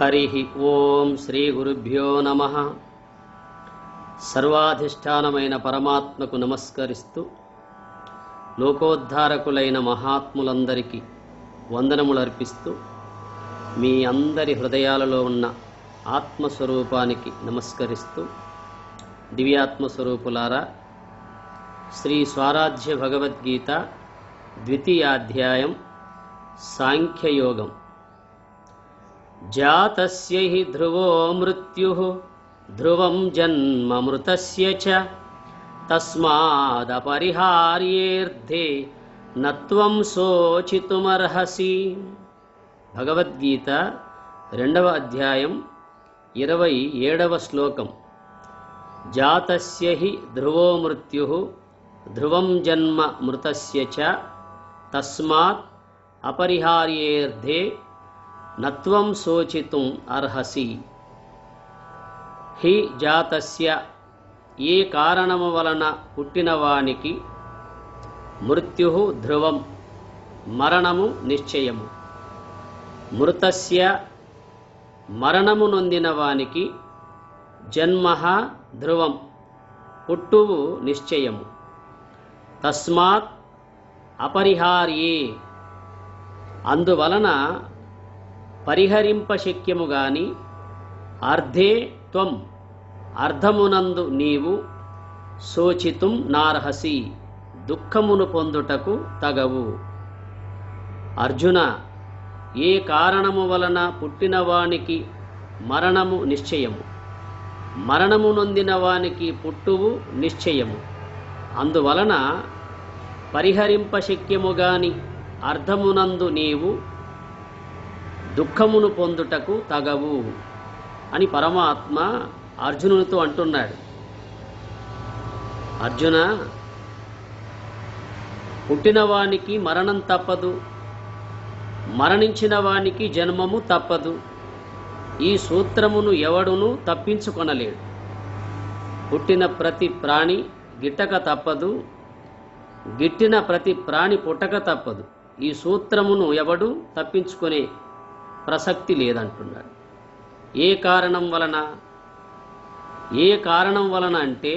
हरिः ओं श्री गुरुभ्यो नमः। सर्वाधिष्ठानమైన పరమాత్మకు నమస్కరిస్తూ లోకోద్ధారకులైన మహాత్ములందరికీ వందనములు అర్పిస్తూ మీ అందరి హృదయాలలో ఉన్న ఆత్మస్వరూపానికి నమస్కరిస్తూ దివ్యాత్మస్వరూపులారా, శ్రీ స్వారాధ్య భగవద్గీత ద్వితీయాధ్యాయం సాంఖ్యయోగం. జాతస్య హి ధ్రువో మృత్యుః ధ్రువం జన్మ మృతస్య చ తస్మాదపరిహార్యేర్థే నత్వం శోచితుమర్హసి. భగవద్గీత 2వ అధ్యాయం 27వ శ్లోకం. జాతస్య హి ధ్రువో మృత్యుః ధ్రువం జన్మ మృతస్య చ తస్మాత్ అపరిహార్యేర్థే నత్వం శోచితుం అర్హసి. హి జాతస్య, ఏ కారణము వలన పుట్టినవానికి, మృత్యు ధ్రువం, మరణము నిశ్చయము, మృతస్య, మరణము నొందిన వానికి, జన్మ ధ్రువం, పుట్టువు నిశ్చయము, తస్మాత్ అపరిహార్యే, అందువలన పరిహరింపశక్యము గాని, అర్ధే త్వం, అర్ధమునందు నీవు, శోచితుం నార్హసి, దుఃఖమును పొందుటకు తగవు. అర్జున, ఏ కారణము వలన పుట్టినవానికి మరణము నిశ్చయము, మరణము నొందిన వానికి పుట్టువు నిశ్చయము, అందువలన పరిహరింపశక్యము గాని అర్ధమునందు నీవు దుఃఖమును పొందుటకు తగవు అని పరమాత్మ అర్జునునితో అంటున్నాడు. అర్జున, పుట్టినవానికి మరణం తప్పదు, మరణించిన వానికి జన్మము తప్పదు. ఈ సూత్రమును ఎవడును తప్పించుకొనలేడు. పుట్టిన ప్రతి ప్రాణి గిట్టక తప్పదు, గిట్టిన ప్రతి ప్రాణి పుట్టక తప్పదు. ఈ సూత్రమును ఎవడు తప్పించుకునే ప్రసక్తి లేదంటున్నాడు. ఏ కారణం వలన? ఏ కారణం వలన అంటే,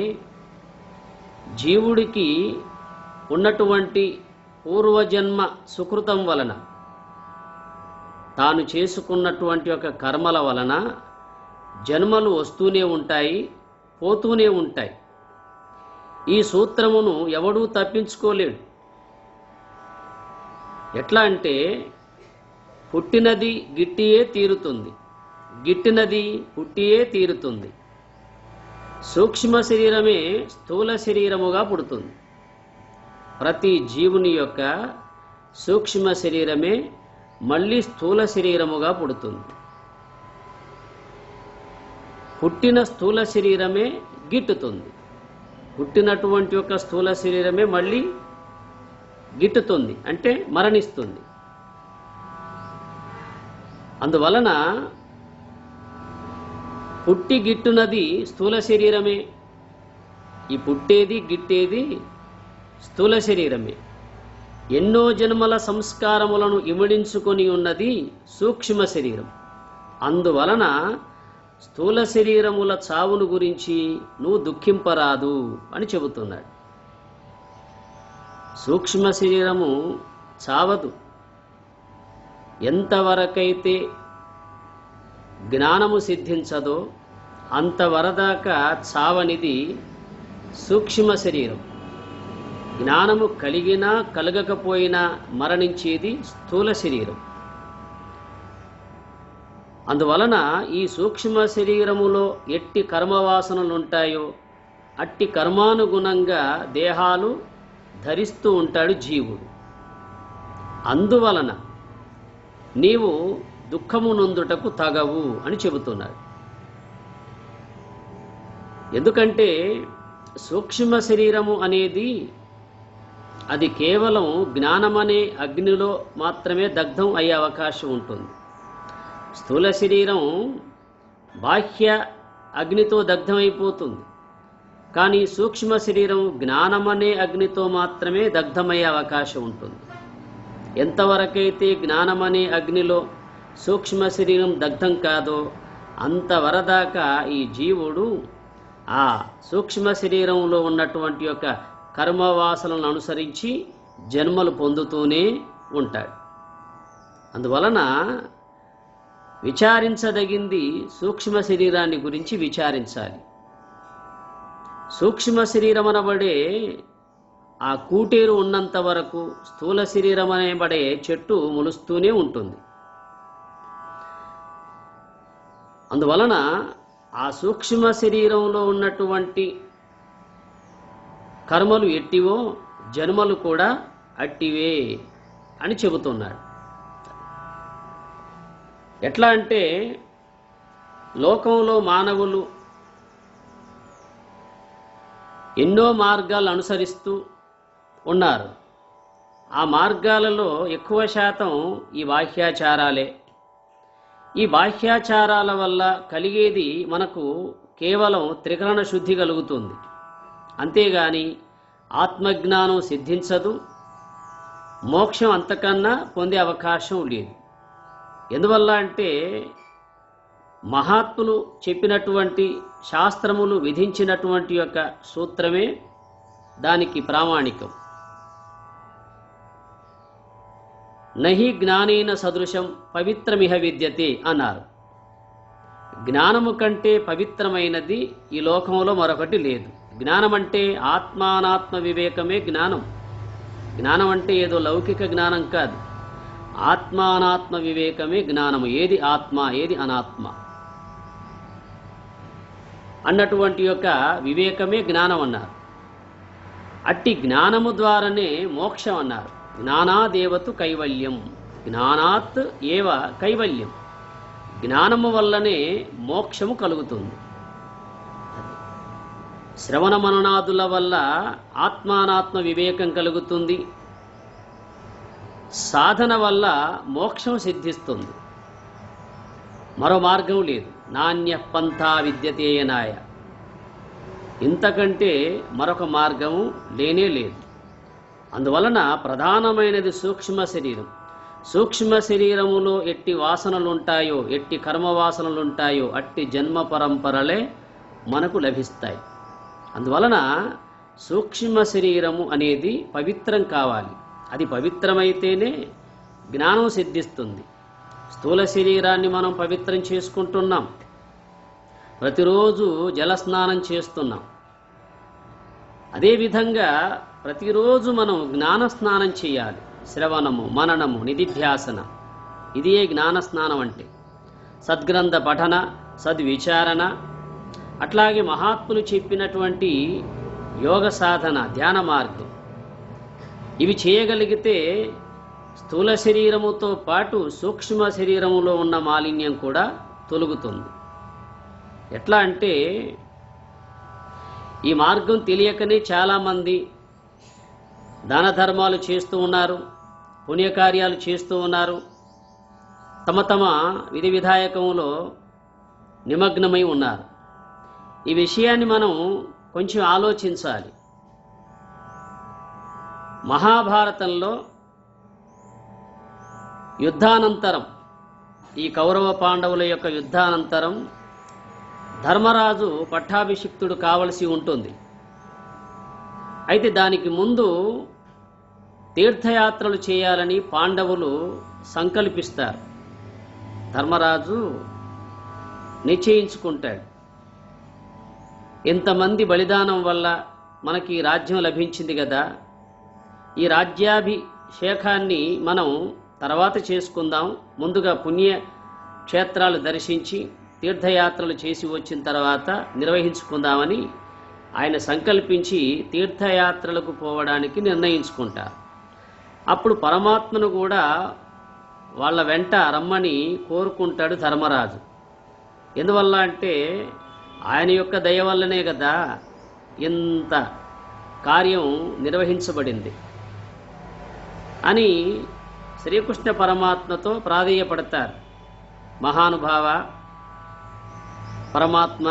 జీవుడికి ఉన్నటువంటి పూర్వజన్మ సుకృతం వలన, తాను చేసుకున్నటువంటి ఒక కర్మల వలన జన్మలు వస్తూనే ఉంటాయి, పోతూనే ఉంటాయి. ఈ సూత్రమును ఎవడూ తప్పించుకోలేడు. ఎట్లా అంటే, పుట్టినది గిట్టియే తీరుతుంది, గిట్టినది పుట్టియే తీరుతుంది. సూక్ష్మ శరీరమే స్థూల శరీరముగా పుడుతుంది. ప్రతి జీవుని యొక్క సూక్ష్మ శరీరమే మళ్ళీ స్థూల శరీరముగా పుడుతుంది. పుట్టిన స్థూల శరీరమే గిట్టుతుంది. పుట్టినటువంటి యొక్క స్థూల శరీరమే మళ్ళీ గిట్టుతుంది, అంటే మరణిస్తుంది. అందువలన పుట్టి గిట్టునది స్థూల శరీరమే. ఈ పుట్టేది గిట్టేది స్థూల శరీరమే. ఎన్నో జన్మల సంస్కారములను ఇమిడించుకొని ఉన్నది సూక్ష్మ శరీరం. అందువలన స్థూల శరీరముల చావును గురించి నువ్వు దుఃఖింపరాదు అని చెబుతున్నాడు. సూక్ష్మ శరీరము చావదు. ఎంతవరకైతే జ్ఞానము సిద్ధించదో అంతవరదాకా చావనిది సూక్ష్మ శరీరం. జ్ఞానము కలిగినా కలగకపోయినా మరణించేది స్థూల శరీరం. అందువలన ఈ సూక్ష్మ శరీరములో ఎట్టి కర్మవాసనలుంటాయో అట్టి కర్మానుగుణంగా దేహాలు ధరిస్తూ ఉంటాడు జీవుడు. అందువలన నీవు దుఃఖము నొందుటకు తగవు అని చెబుతున్నాడు. ఎందుకంటే సూక్ష్మ శరీరము అనేది అది కేవలం జ్ఞానమనే అగ్నిలో మాత్రమే దగ్ధం అయ్యే అవకాశం ఉంటుంది. స్థూల శరీరం బాహ్య అగ్నితో దగ్ధమైపోతుంది. కానీ సూక్ష్మ శరీరం జ్ఞానమనే అగ్నితో మాత్రమే దగ్ధమయ్యే అవకాశం ఉంటుంది. ఎంతవరకైతే జ్ఞానమనే అగ్నిలో సూక్ష్మ శరీరం దగ్ధం కాదో అంతవరదాకా ఈ జీవుడు ఆ సూక్ష్మ శరీరంలో ఉన్నటువంటి యొక్క కర్మవాసనలను అనుసరించి జన్మలు పొందుతూనే ఉంటాడు. అందువలన విచారించదగింది సూక్ష్మ శరీరాన్ని గురించి విచారించాలి. సూక్ష్మ శరీరం అనబడే ఆ కూటేరు ఉన్నంత వరకు స్థూల శరీరం అనేబడే చెట్టు మొలుస్తూనే ఉంటుంది. అందువలన ఆ సూక్ష్మ శరీరంలో ఉన్నటువంటి కర్మలు ఎట్టివో జన్మలు కూడా అట్టివే అని చెబుతున్నాడు. ఎట్లా అంటే లోకంలో మానవులు ఎన్నో మార్గాలు అనుసరిస్తూ ఉన్నారు. ఆ మార్గాలలో ఎక్కువ శాతం ఈ బాహ్యాచారాలే. ఈ బాహ్యాచారాల వల్ల కలిగేది మనకు కేవలం త్రికరణ శుద్ధి కలుగుతుంది, అంతేగాని ఆత్మజ్ఞానం సిద్ధించదు, మోక్షం అంతకన్నా పొందే అవకాశం లేదు. ఎందువల్ల అంటే మహాత్ములు చెప్పినటువంటి శాస్త్రములు విధించినటువంటి యొక్క సూత్రమే దానికి ప్రామాణికం. నహి జ్ఞానేన సదృశం పవిత్రమిహ విద్యతే అన్నారు. జ్ఞానము కంటే పవిత్రమైనది ఈ లోకంలో మరొకటి లేదు. జ్ఞానం అంటే ఆత్మానాత్మ వివేకమే జ్ఞానం. జ్ఞానం అంటే ఏదో లౌకిక జ్ఞానం కాదు, ఆత్మానాత్మ వివేకమే జ్ఞానము. ఏది ఆత్మ ఏది అనాత్మ అన్నటువంటి యొక్క వివేకమే జ్ఞానం అన్నారు. అట్టి జ్ఞానము ద్వారానే మోక్షం అన్నారు. జ్ఞానాదేవతు కైవల్యం, జ్ఞానాత్ ఏవ కైవల్యం. జ్ఞానము వల్లనే మోక్షము కలుగుతుంది. శ్రవణ మననాదుల వల్ల ఆత్మానాత్మ వివేకం కలుగుతుంది. సాధన వల్ల మోక్షం సిద్ధిస్తుంది. మరో మార్గం లేదు. నాణ్య పంథా విద్యతేయనాయ, ఇంతకంటే మరొక మార్గము లేనే లేదు. అందువలన ప్రధానమైనది సూక్ష్మ శరీరం. సూక్ష్మ శరీరములో ఎట్టి వాసనలుంటాయో, ఎట్టి కర్మవాసనలుంటాయో అట్టి జన్మ పరంపరలే మనకు లభిస్తాయి. అందువలన సూక్ష్మ శరీరము అనేది పవిత్రం కావాలి. అది పవిత్రమైతేనే జ్ఞానం సిద్ధిస్తుంది. స్థూల శరీరాన్ని మనం పవిత్రం చేసుకుంటున్నాం, ప్రతిరోజు జలస్నానం చేస్తున్నాం. అదేవిధంగా ప్రతిరోజు మనం జ్ఞాన స్నానం చేయాలి. శ్రవణము, మననము, నిధిధ్యాసన, ఇదే జ్ఞాన స్నానం అంటే. సద్గ్రంథ పఠన, సద్విచారణ, అట్లాగే మహాత్ములు చెప్పినటువంటి యోగ సాధన, ధ్యాన మార్గం, ఇవి చేయగలిగితే స్థూల శరీరముతో పాటు సూక్ష్మ శరీరములో ఉన్న మాలిన్యం కూడా తొలగుతుంది. ఎట్లా అంటే ఈ మార్గం తెలియకనే చాలామంది దాన ధర్మాలు చేస్తూ ఉన్నారు, పుణ్యకార్యాలు చేస్తూ ఉన్నారు, తమ తమ విధి విధాయకంలో నిమగ్నమై ఉన్నారు. ఈ విషయాన్ని మనం కొంచెం ఆలోచించాలి. మహాభారతంలో యుద్ధానంతరం, ఈ కౌరవ పాండవుల యొక్క యుద్ధానంతరం ధర్మరాజు పట్టాభిషిక్తుడు కావలసి ఉంటుంది. అయితే దానికి ముందు తీర్థయాత్రలు చేయాలని పాండవులు సంకల్పిస్తారు. ధర్మరాజు నిశ్చయించుకుంటాడు, ఇంతమంది బలిదానం వల్ల మనకి రాజ్యం లభించింది కదా, ఈ రాజ్యాభిషేకాన్ని మనం తర్వాత చేసుకుందాం, ముందుగా పుణ్య క్షేత్రాలు దర్శించి తీర్థయాత్రలు చేసి వచ్చిన తర్వాత నిర్వహించుకుందామని ఆయన సంకల్పించి తీర్థయాత్రలకు పోవడానికి నిర్ణయించుకుంటారు. అప్పుడు పరమాత్మను కూడా వాళ్ళ వెంట రమ్మని కోరుకుంటాడు ధర్మరాజు. ఎందువల్ల అంటే ఆయన యొక్క దయ వల్లనే కదా ఇంత కార్యం నిర్వహించబడింది అని శ్రీకృష్ణ పరమాత్మతో ప్రాధేయపడతారు. మహానుభావ పరమాత్మ,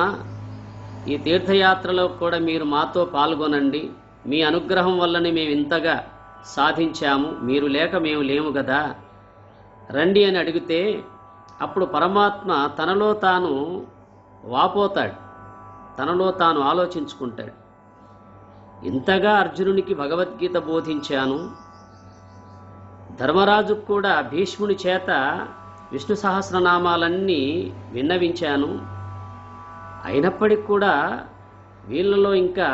ఈ తీర్థయాత్రలో కూడా మీరు మాతో పాల్గొనండి, మీ అనుగ్రహం వల్లనే మేము ఇంతగా సాధించాము, మీరు లేక మేము లేము కదా, రండి అని అడిగితే అప్పుడు పరమాత్మ తనలో తాను వాపోతాడు, తనలో తాను ఆలోచించుకుంటాడు. ఇంతగా అర్జునునికి భగవద్గీత బోధించాను, ధర్మరాజుకు కూడా భీష్ముని చేత విష్ణు సహస్రనామాలన్నీ విన్నవించాను, అయినప్పటికి కూడా వీళ్ళలో ఇంకా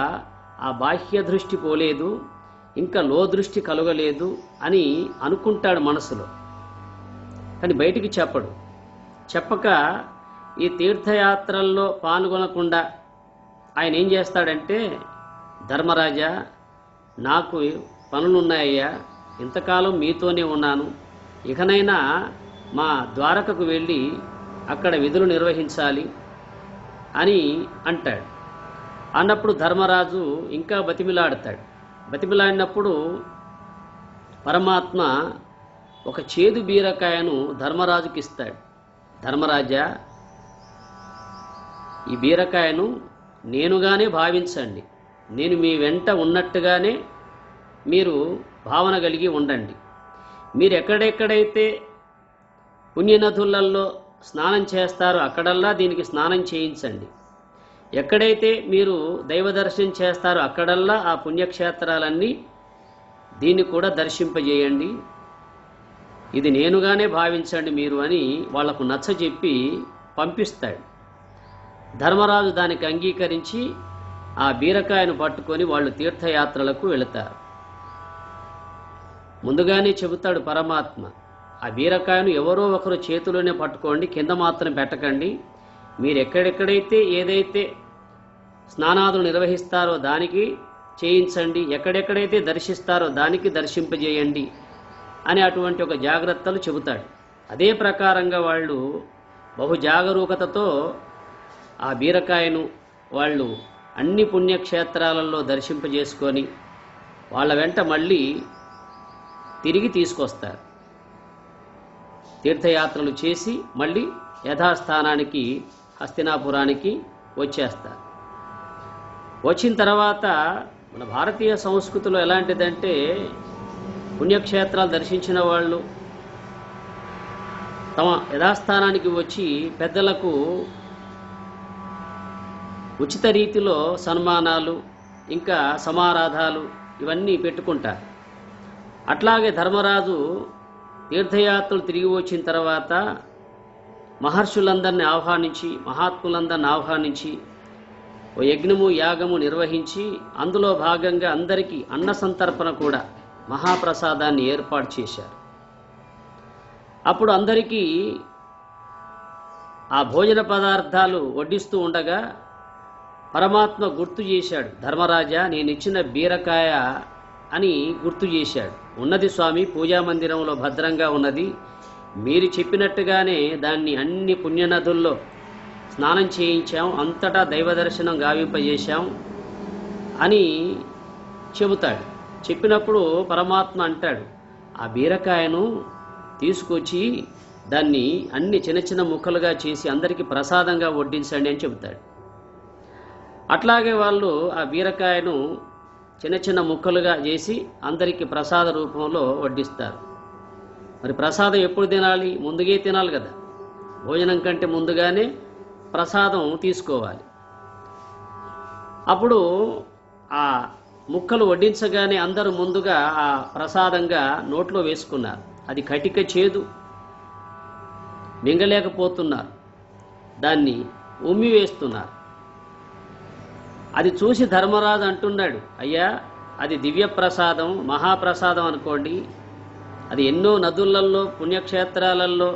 ఆ బాహ్య దృష్టి పోలేదు, ఇంకా లో దృష్టి కలగలేదు అని అనుకుంటాడు మనసులో. కానీ బయటికి చెప్పడు. చెప్పక ఈ తీర్థయాత్రల్లో పాల్గొనకుండా ఆయన ఏం చేస్తాడంటే, ధర్మరాజా, నాకు పనులున్నాయ్యా, ఇంతకాలం మీతోనే ఉన్నాను, ఇకనైనా మా ద్వారకకు వెళ్ళి అక్కడ విధులు నిర్వహించాలి అని అంటాడు. అన్నప్పుడు ధర్మరాజు ఇంకా బతిమిలాడతాడు. బతిమిలాడినప్పుడు పరమాత్మ ఒక చేదు బీరకాయను ధర్మరాజుకి ఇస్తాడు. ధర్మరాజా, ఈ బీరకాయను నేనుగానే భావించండి, నేను మీ వెంట ఉన్నట్టుగానే మీరు భావన కలిగి ఉండండి. మీరు ఎక్కడెక్కడైతే పుణ్యనదులలో స్నానం చేస్తారో అక్కడల్లా దీనికి స్నానం చేయించండి. ఎక్కడైతే మీరు దైవ దర్శనం చేస్తారో అక్కడల్లా ఆ పుణ్యక్షేత్రాలన్నీ దీన్ని కూడా దర్శింపజేయండి, ఇది నేనుగానే భావించండి మీరు అని వాళ్లకు నచ్చజెప్పి పంపిస్తాడు. ధర్మరాజు దానికి అంగీకరించి ఆ బీరకాయను పట్టుకొని వాళ్ళు తీర్థయాత్రలకు వెళతారు. ముందుగానే చెబుతాడు పరమాత్మ, ఆ బీరకాయను ఎవరో ఒకరు చేతిలోనే పట్టుకోండి, కింద మాత్రం పెట్టకండి, మీరు ఎక్కడెక్కడైతే ఏదైతే స్నానాదులు నిర్వహిస్తారో దానికి చేయించండి, ఎక్కడెక్కడైతే దర్శిస్తారో దానికి దర్శింపజేయండి అని అటువంటి ఒక జాగ్రత్తలు చెబుతాడు. అదే ప్రకారంగా వాళ్ళు బహు జాగరూకతతో ఆ బీరకాయను వాళ్ళు అన్ని పుణ్యక్షేత్రాలలో దర్శింపజేసుకొని వాళ్ళ వెంట మళ్ళీ తిరిగి తీసుకొస్తారు. తీర్థయాత్రలు చేసి మళ్ళీ యథాస్థానానికి హస్తినాపురానికి వచ్చేస్తారు. వచ్చిన తర్వాత మన భారతీయ సంస్కృతిలో ఎలాంటిదంటే, పుణ్యక్షేత్రాలు దర్శించిన వాళ్ళు తమ యథాస్థానానికి వచ్చి పెద్దలకు ఉచిత రీతిలో సన్మానాలు ఇంకా సమారాధాలు ఇవన్నీ పెట్టుకుంటారు. అట్లాగే ధర్మరాజు తీర్థయాత్రలు తిరిగి వచ్చిన తర్వాత మహర్షులందరినీ ఆహ్వానించి, మహాత్ములందరినీ ఆహ్వానించి ఓ యజ్ఞము యాగము నిర్వహించి అందులో భాగంగా అందరికీ అన్న సంతర్పణ కూడా మహాప్రసాదాన్ని ఏర్పాటు చేశారు. అప్పుడు అందరికీ ఆ భోజన పదార్థాలు వడ్డిస్తూ ఉండగా పరమాత్మ గుర్తు చేశాడు, ధర్మరాజా, నేను ఇచ్చిన బీరకాయ అని గుర్తు చేశాడు. ఉన్నది స్వామి, పూజా మందిరంలో భద్రంగా ఉన్నది, మీరు చెప్పినట్టుగానే దాన్ని అన్ని పుణ్యనదుల్లో స్నానం చేయించాం, అంతటా దైవ దర్శనం గావింపజేశాం అని చెబుతాడు. చెప్పినప్పుడు పరమాత్మ అంటాడు, ఆ బీరకాయను తీసుకొచ్చి దాన్ని అన్ని చిన్న చిన్న ముక్కలుగా చేసి అందరికీ ప్రసాదంగా వడ్డించండి అని చెబుతాడు. అట్లాగే వాళ్ళు ఆ బీరకాయను చిన్న చిన్న ముక్కలుగా చేసి అందరికీ ప్రసాద రూపంలో వడ్డిస్తారు. మరి ప్రసాదం ఎప్పుడు తినాలి? ముందుగే తినాలి కదా, భోజనం కంటే ముందుగానే ప్రసాదం తీసుకోవాలి. అప్పుడు ఆ ముక్కలు వడ్డించగానే అందరూ ముందుగా ఆ ప్రసాదంగా నోట్లో వేసుకున్నారు. అది కటిక చేదు, మింగలేకపోతున్నారు, దాన్ని ఉమ్మి వేస్తున్నారు. అది చూసి ధర్మరాజు అంటున్నాడు, అయ్యా, అది దివ్య ప్రసాదం, మహాప్రసాదం అనుకోండి, అది ఎన్నో నదులలో పుణ్యక్షేత్రాలలో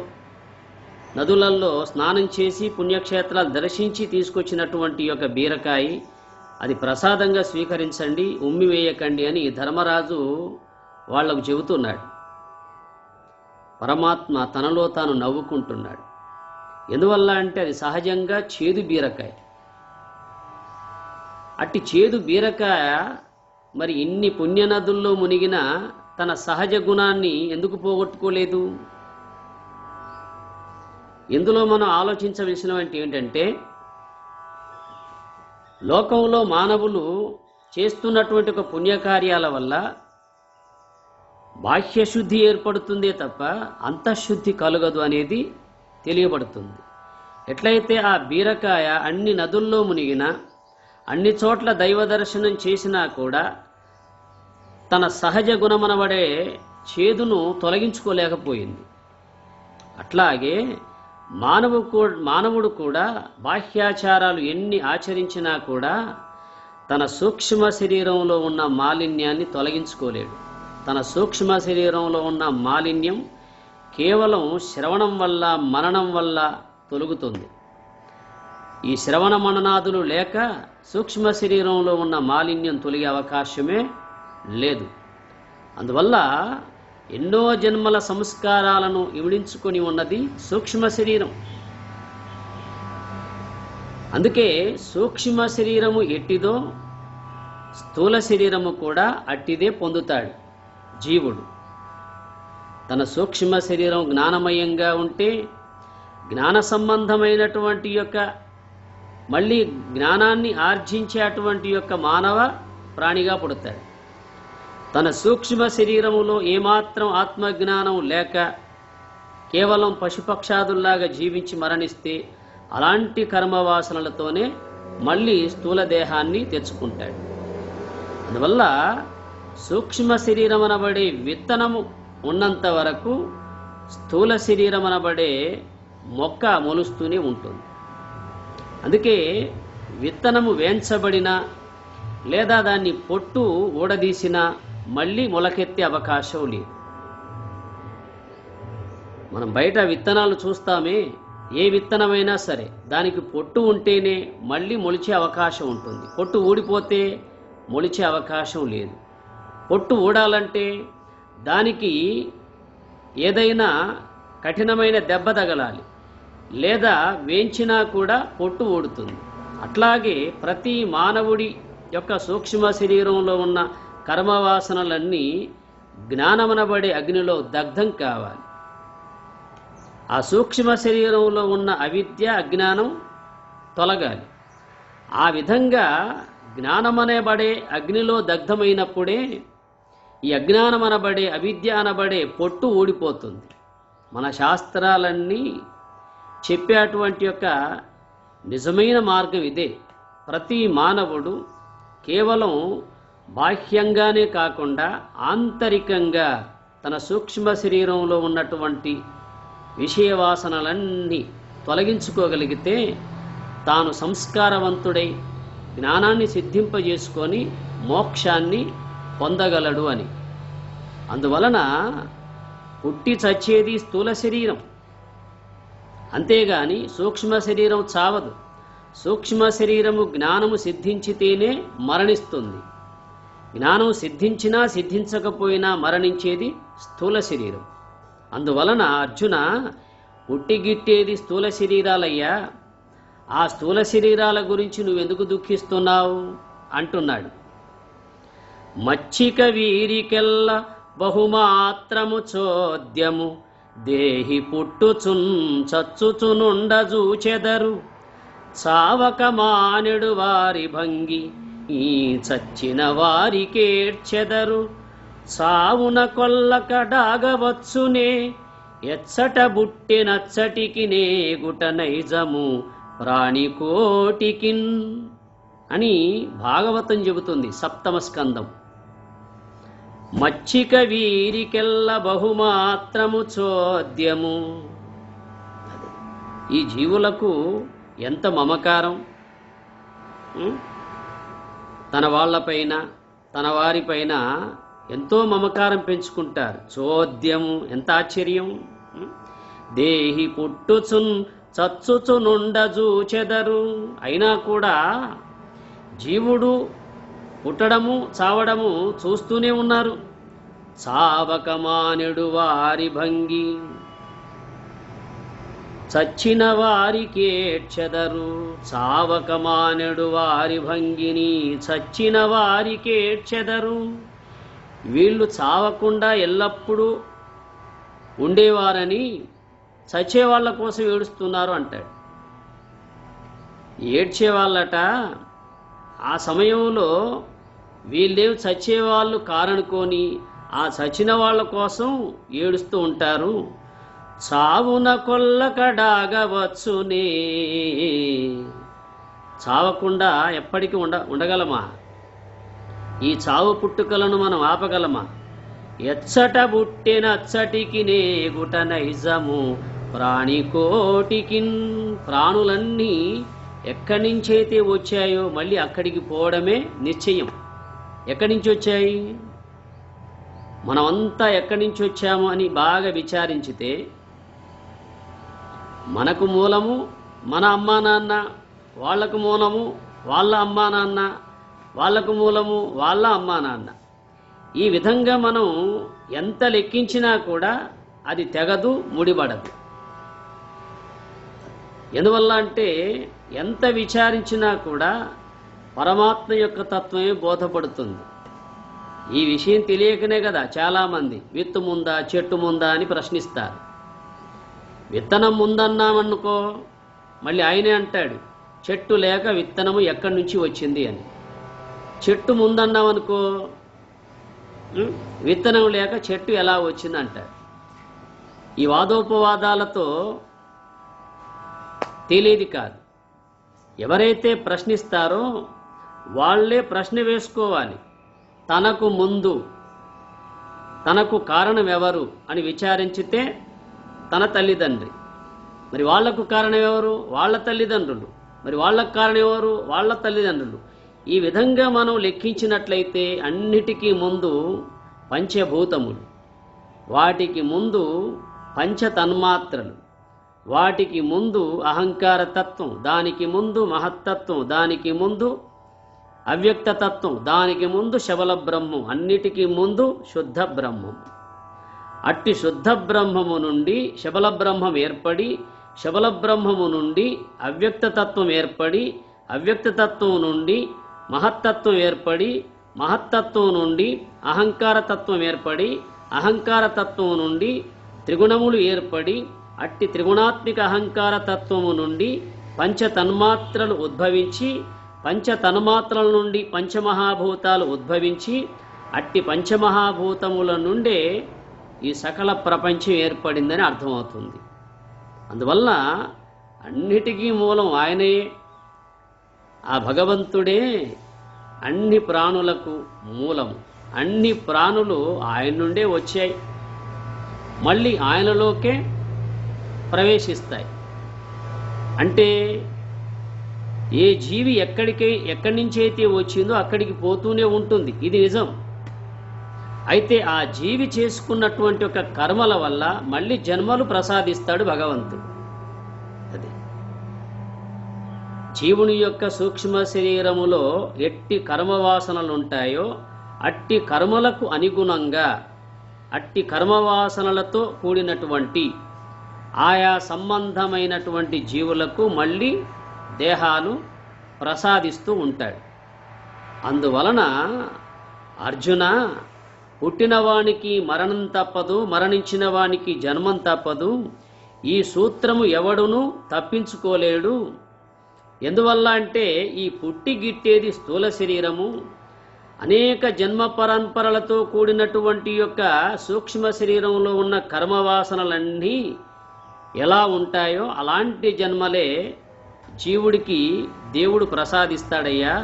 నదులలో స్నానం చేసి పుణ్యక్షేత్రాలు దర్శించి తీసుకొచ్చినటువంటి యొక్క బీరకాయ, అది ప్రసాదంగా స్వీకరించండి, ఉమ్మి వేయకండి అని ధర్మరాజు వాళ్లకు చెబుతున్నాడు. పరమాత్మ తనలో తాను నవ్వుకుంటున్నాడు. ఎందువల్ల అంటే అది సహజంగా చేదు బీరకాయ. అట్టి చేదు బీరకాయ మరి ఇన్ని పుణ్యనదుల్లో మునిగిన తన సహజ గుణాన్ని ఎందుకు పోగొట్టుకోలేదు? ఇందులో మనం ఆలోచించవలసినటువంటి ఏంటంటే, లోకంలో మానవులు చేస్తున్నటువంటి ఒక పుణ్యకార్యాల వల్ల బాహ్యశుద్ధి ఏర్పడుతుందే తప్ప అంతఃశుద్ధి కలగదు అనేది తెలియబడుతుంది. ఎట్లయితే ఆ బీరకాయ అన్ని నదుల్లో మునిగినా, అన్ని చోట్ల దైవ దర్శనం చేసినా కూడా తన సహజ గుణమనబడే చేదును తొలగించుకోలేకపోయింది. అట్లాగే మానవుడు కూడా బాహ్యాచారాలు ఎన్ని ఆచరించినా కూడా తన సూక్ష్మ శరీరంలో ఉన్న మాలిన్యాన్ని తొలగించుకోలేడు. తన సూక్ష్మ శరీరంలో ఉన్న మాలిన్యం కేవలం శ్రవణం వల్ల, మననం వల్ల తొలుగుతుంది. ఈ శ్రవణ మననాదులు లేక సూక్ష్మ శరీరంలో ఉన్న మాలిన్యం తొలగే అవకాశమే లేదు. అందువల్ల ఎన్నో జన్మల సంస్కారాలను ఇమిడించుకొని ఉన్నది సూక్ష్మ శరీరం. అందుకే సూక్ష్మ శరీరము ఎట్టిదో స్థూల శరీరము కూడా అట్టిదే పొందుతాడు జీవుడు. తన సూక్ష్మ శరీరం జ్ఞానమయంగా ఉంటే జ్ఞాన సంబంధమైనటువంటి యొక్క మళ్ళీ జ్ఞానాన్ని ఆర్జించేటువంటి యొక్క మానవ ప్రాణిగా పుడతాడు. తన సూక్ష్మ శరీరములో ఏమాత్రం ఆత్మజ్ఞానం లేక కేవలం పశుపక్షాదుల్లాగా జీవించి మరణిస్తే అలాంటి కర్మవాసనలతోనే మళ్ళీ స్థూల దేహాన్ని తెచ్చుకుంటాడు. అందువల్ల సూక్ష్మ శరీరం అనబడే విత్తనము ఉన్నంత వరకు స్థూల శరీరం అనబడే మొక్క మొలుస్తూనే ఉంటుంది. అందుకే విత్తనము వేంచబడినా లేదా దాన్ని పొట్టు ఊడదీసినా మళ్ళీ మొలకెత్తే అవకాశం లేదు. మనం బయట విత్తనాలు చూస్తామే, ఏ విత్తనమైనా సరే దానికి పొట్టు ఉంటేనే మళ్ళీ మొలిచే అవకాశం ఉంటుంది. పొట్టు ఊడిపోతే మొలిచే అవకాశం లేదు. పొట్టు ఊడాలంటే దానికి ఏదైనా కఠినమైన దెబ్బ తగలాలి, లేదా వేయించినా కూడా పొట్టు ఊడుతుంది. అట్లాగే ప్రతి మానవుడి యొక్క సూక్ష్మ శరీరంలో ఉన్న కర్మవాసనలన్నీ జ్ఞానమనబడే అగ్నిలో దగ్ధం కావాలి. ఆ సూక్ష్మ శరీరంలో ఉన్న అవిద్య, అజ్ఞానం తొలగాలి. ఆ విధంగా జ్ఞానమనబడే అగ్నిలో దగ్ధమైనప్పుడే ఈ అజ్ఞానం అనబడే, అవిద్య అనబడే పొట్టు ఊడిపోతుంది. మన శాస్త్రాలన్నీ చెప్పేటువంటి యొక్క నిజమైన మార్గం ఇదే. ప్రతి మానవుడు కేవలం బాహ్యంగానే కాకుండా ఆంతరికంగా తన సూక్ష్మ శరీరంలో ఉన్నటువంటి విషయవాసనలన్నీ తొలగించుకోగలిగితే తాను సంస్కారవంతుడై జ్ఞానాన్ని సిద్ధింపజేసుకొని మోక్షాన్ని పొందగలడు అని. అందువలన పుట్టి చచ్చేది స్థూల శరీరం, అంతేగాని సూక్ష్మ శరీరం చావదు. సూక్ష్మ శరీరము జ్ఞానము సిద్ధించితేనే మరణిస్తుంది. జ్ఞానం సిద్ధించినా సిద్ధించకపోయినా మరణించేది స్థూల శరీరం. అందువలన అర్జున, పుట్టిగిట్టేది స్థూల శరీరాలయ్యా, ఆ స్థూల శరీరాల గురించి నువ్వెందుకు దుఃఖిస్తున్నావు అంటున్నాడు. మచ్చిక వీరికెల్ల బహుమాత్రము చోద్యము, దేహి పుట్టుచున్ చచ్చుచునుండజూచెదరు, చావక మానెడు వారి భంగి ఈ చచ్చిన వారికేడ్చెదరు, చావున కొల్లక డాగవచ్చునే ఎచ్చట బుట్టె నచ్చటికి నేగుట నైజము ప్రాణికోటికిన్ అని భాగవతం చెబుతుంది, సప్తమ స్కందం. మచ్చిక వీరికెల్ల బహుమాత్రము చోద్యము. ఈ జీవులకు ఎంత మమకారం! తన వాళ్ళపైన, తన వారిపైన ఎంతో మమకారం పెంచుకుంటారు. చోద్యము, ఎంత ఆశ్చర్యం! దేహి పుట్టుచున్ చచ్చుచునుండజూచెదరు. అయినా కూడా జీవుడు పుట్టడము, చావడము చూస్తూనే ఉన్నారు. చావక మానెడు వారి భంగి, చచ్చిన వారికేడ్చెదరు. చావక మానెడు వారి భంగిని చచ్చిన వారికేడ్చెదరు. వీళ్ళు చావకుండా ఎల్లప్పుడూ ఉండేవారని చచ్చేవాళ్ళ కోసం ఏడుస్తున్నారు అంటాడు. ఏడ్చేవాళ్ళట ఆ సమయంలో వీళ్ళేం చచ్చేవాళ్ళు కారనుకొని ఆ చచ్చిన వాళ్ళ కోసం ఏడుస్తూ ఉంటారు. చావున కొల్లకడాగవచ్చునే. చావకుండా ఎప్పటికీ ఉండగలమా? ఈ చావు పుట్టుకలను మనం ఆపగలమా? ఎచ్చట బుట్టెనచ్చటికి నేగుట నైజము ప్రాణికోటికిన్. ప్రాణులన్నీ ఎక్కడి నుంచైతే వచ్చాయో మళ్ళీ అక్కడికి పోవడమే నిశ్చయం. ఎక్కడి నుంచి వచ్చాయి? మనమంతా ఎక్కడి నుంచి వచ్చాము అని బాగా విచారించితే మనకు మూలము మన అమ్మా నాన్న, వాళ్లకు మూలము వాళ్ళ అమ్మా నాన్న, వాళ్లకు మూలము వాళ్ళ అమ్మా నాన్న. ఈ విధంగా మనం ఎంత లెక్కించినా కూడా అది తెగదు, ముడిపడదు. ఎందువల్ల అంటే ఎంత విచారించినా కూడా పరమాత్మ యొక్క తత్వమే బోధపడుతుంది. ఈ విషయం తెలియకనే కదా చాలామంది విత్తు ముందా చెట్టు ముందా అని ప్రశ్నిస్తారు. విత్తనం ముందన్నామనుకో మళ్ళీ ఆయనే అంటాడు చెట్టు లేక విత్తనము ఎక్కడి నుంచి వచ్చింది అని. చెట్టు ముందన్నామనుకో విత్తనం లేక చెట్టు ఎలా వచ్చింది అంటాడు. ఈ వాదోపవాదాలతో తెలియదు కాదు. ఎవరైతే ప్రశ్నిస్తారో వాళ్ళే ప్రశ్న వేసుకోవాలి. తనకు ముందు తనకు కారణం ఎవరు అని విచారించితే తన తల్లిదండ్రి. మరి వాళ్లకు కారణం ఎవరు? వాళ్ళ తల్లిదండ్రులు. మరి వాళ్ళకు కారణం ఎవరు? వాళ్ళ తల్లిదండ్రులు. ఈ విధంగా మనం లెక్కించినట్లయితే అన్నిటికీ ముందు పంచభూతములు, వాటికి ముందు పంచతన్మాత్రలు, వాటికి ముందు అహంకార తత్వం, దానికి ముందు మహత్తత్వం, దానికి ముందు అవ్యక్త తత్వం, దానికి ముందు శబల బ్రహ్మం, అన్నిటికీ ముందు శుద్ధ బ్రహ్మం. అట్టి శుద్ధ బ్రహ్మము నుండి శబల బ్రహ్మం ఏర్పడి, శబల బ్రహ్మము నుండి అవ్యక్త తత్వం ఏర్పడి, అవ్యక్త తత్వం నుండి మహత్తత్వం ఏర్పడి, మహత్తత్వం నుండి అహంకార తత్వం ఏర్పడి, అహంకార తత్వం నుండి త్రిగుణములు ఏర్పడి, అట్టి త్రిగుణాత్మిక అహంకార తత్వము నుండి పంచతన్మాత్రలు ఉద్భవించి, పంచతన్మాత్రల నుండి పంచమహాభూతాలు ఉద్భవించి, అట్టి పంచమహాభూతముల నుండే ఈ సకల ప్రపంచం ఏర్పడిందని అర్థమవుతుంది. అందువల్ల అన్నిటికీ మూలం ఆయనయే. ఆ భగవంతుడే అన్ని ప్రాణులకు మూలము. అన్ని ప్రాణులు ఆయన నుండే వచ్చాయి, మళ్ళీ ఆయనలోకే ప్రవేశిస్తాయి. అంటే ఏ జీవి ఎక్కడి నుంచి అయితే వచ్చిందో అక్కడికి పోతూనే ఉంటుంది. ఇది నిజం. అయితే ఆ జీవి చేసుకున్నటువంటి ఒక కర్మల వల్ల మళ్ళీ జన్మలు ప్రసాదిస్తాడు భగవంతుడు. అదే జీవుని యొక్క సూక్ష్మ శరీరములో ఎట్టి కర్మవాసనలు ఉంటాయో అట్టి కర్మలకు అనుగుణంగా, అట్టి కర్మవాసనలతో కూడినటువంటి ఆయా సంబంధమైనటువంటి జీవులకు మళ్ళీ దేహాలు ప్రసాదిస్తూ ఉంటాడు. అందువలన అర్జున, పుట్టినవానికి మరణం తప్పదు, మరణించిన వానికి జన్మం తప్పదు. ఈ సూత్రము ఎవడునూ తప్పించుకోలేడు. ఎందువల్ల అంటే ఈ పుట్టి గిట్టేది స్థూల శరీరము. అనేక జన్మ పరంపరలతో కూడినటువంటి యొక్క సూక్ష్మ శరీరంలో ఉన్న కర్మవాసనలన్నీ ఎలా ఉంటాయో అలాంటి జన్మలే జీవుడికి దేవుడు ప్రసాదిస్తాడయ్యా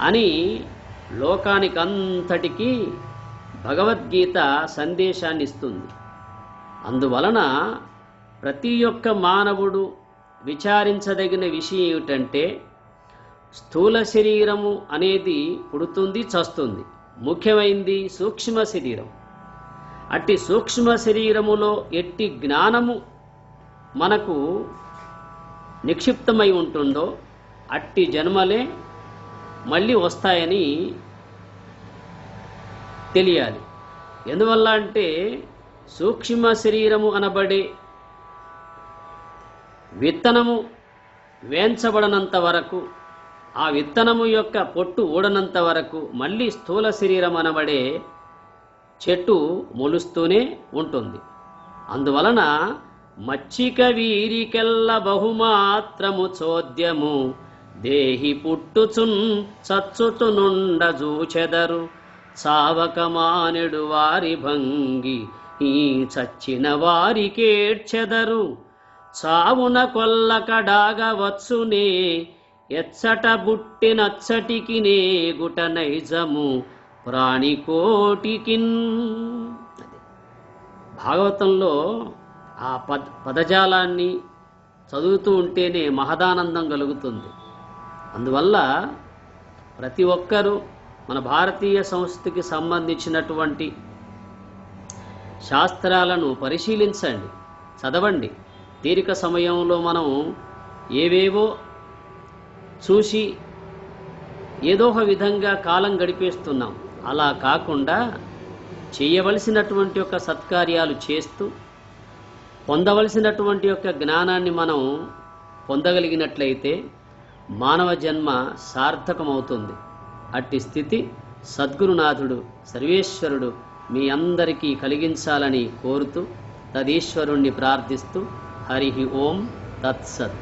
అని లోకానికంతటికీ భగవద్గీత సందేశాన్ని ఇస్తుంది. అందువలన ప్రతి ఒక్క మానవుడు విచారించదగిన విషయం ఏమిటంటే స్థూల శరీరము అనేది పుడుతుంది, చస్తుంది. ముఖ్యమైనది సూక్ష్మ శరీరం. అట్టి సూక్ష్మ శరీరములో ఎట్టి జ్ఞానము మనకు నిక్షిప్తమై ఉంటుందో అట్టి జన్మలే మళ్ళీ వస్తాయని తెలియాలి. ఎందువల్ల అంటే సూక్ష్మ శరీరము అనబడే విత్తనము వేంచబడనంత వరకు, ఆ విత్తనము యొక్క పొట్టు ఊడనంత వరకు మళ్ళీ స్థూల శరీరం అనబడే చెట్టు మొలుస్తూనే ఉంటుంది. అందువలన మచ్చిక వీరికెల్ల బహుమాత్రము చోద్యము దేహి పుట్టుచున్ చచ్చుచునుండ జూచెదరు చావక మానెడు వారి భంగి ఈ చచ్చిన వారికేడ్చెదరు చావున కొల్లకడాగవచ్చునే ఎచ్చట బుట్టినచ్చటికి నే గుట నైజము ప్రాణికోటికిన్. భాగవతంలో ఆ పదజాలాన్ని చదువుతూ ఉంటేనే మహదానందం కలుగుతుంది. అందువల్ల ప్రతి ఒక్కరూ మన భారతీయ సంస్కృతికి సంబంధించినటువంటి శాస్త్రాలను పరిశీలించండి, చదవండి. తీరిక సమయంలో మనం ఏవేవో చూసి ఏదో ఒక విధంగా కాలం గడిపేస్తున్నాం. అలా కాకుండా చేయవలసినటువంటి యొక్క సత్కార్యాలు చేస్తూ పొందవలసినటువంటి యొక్క జ్ఞానాన్ని మనం పొందగలిగినట్లయితే మానవ జన్మ సార్థకమవుతుంది. అట్టి స్థితి సద్గురునాథుడు సర్వేశ్వరుడు మీ అందరికీ కలిగించాలని కోరుతూ తదీశ్వరుణ్ణి ప్రార్థిస్తూ హరి ఓం తత్సత్.